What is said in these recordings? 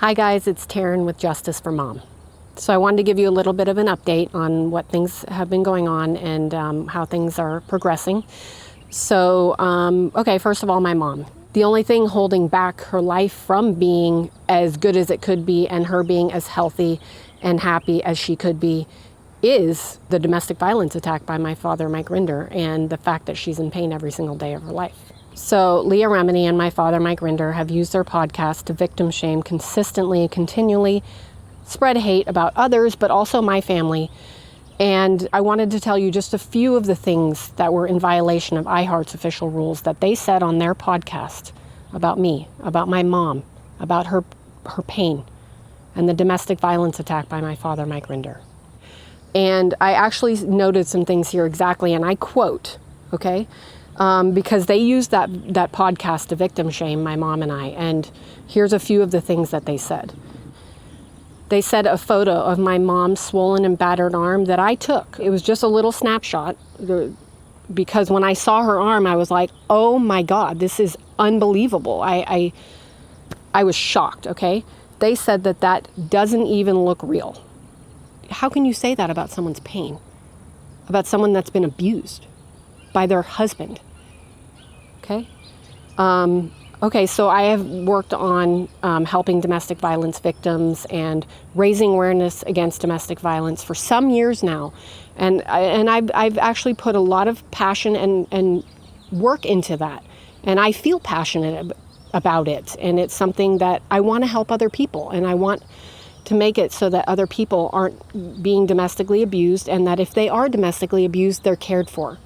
Hi guys, it's Taryn with Justice for Mom. So I wanted to give you a little bit of an update on what things have been going on and how things are progressing. So, okay, first of all, my mom. The only thing holding back her life from being as good as it could be and her being as healthy and happy as she could be is the domestic violence attack by my father, Mike Rinder, and the fact that she's in pain every single day of her life. So Leah Remini and my father, Mike Rinder, have used their podcast to victim shame consistently and continually, spread hate about others, but also my family. And I wanted to tell you just a few of the things that were in violation of iHeart's official rules that they said on their podcast about me, about my mom, about her pain, and the domestic violence attack by my father, Mike Rinder. And I actually noted some things here exactly, and I quote, okay? Because they used that podcast to victim shame my mom and I. And here's a few of the things that they said. They said a photo of my mom's swollen and battered arm that I took. It was just a little snapshot because when I saw her arm, I was like, oh my God, this is unbelievable. I was shocked, okay? They said that doesn't even look real. How can you say that about someone's pain? About someone that's been abused by their husband? Okay. Okay, so I have worked on helping domestic violence victims and raising awareness against domestic violence for some years now. And I've actually put a lot of passion and work into that. And I feel passionate about it. And it's something that I want to help other people. And I want to make it so that other people aren't being domestically abused, and that if they are domestically abused, they're cared for.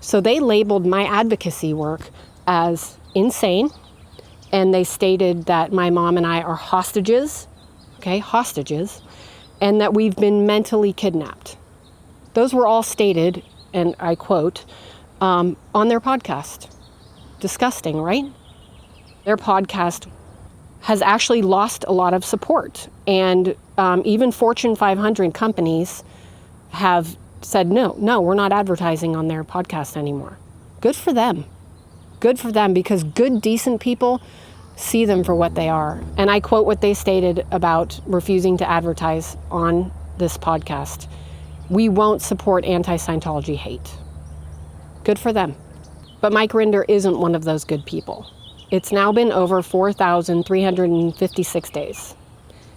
So they labeled my advocacy work as insane, and they stated that my mom and I are hostages, and that we've been mentally kidnapped. Those were all stated, and I quote, on their podcast. Disgusting, right? Their podcast has actually lost a lot of support, and even Fortune 500 companies have said, no, we're not advertising on their podcast anymore. Good for them. Good for them, because good, decent people see them for what they are. And I quote what they stated about refusing to advertise on this podcast. We won't support anti-Scientology hate. Good for them. But Mike Rinder isn't one of those good people. It's now been over 4,356 days,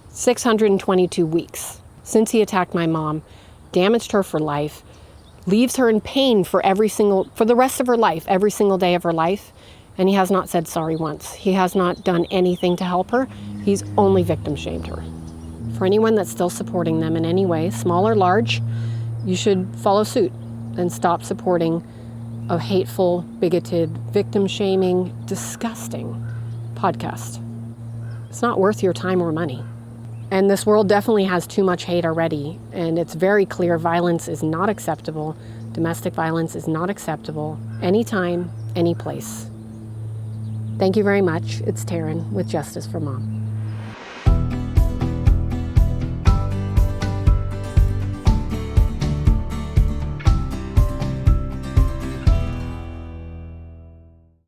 622 weeks since he attacked my mom, damaged her for life, leaves her in pain for the rest of her life, every single day of her life. And he has not said sorry once. He has not done anything to help her. He's only victim shamed her. For anyone that's still supporting them in any way, small or large, you should follow suit and stop supporting a hateful, bigoted, victim shaming, disgusting podcast. It's not worth your time or money. And this world definitely has too much hate already. And it's very clear violence is not acceptable. Domestic violence is not acceptable anytime, any place. Thank you very much. It's Taryn with Justice for Mom.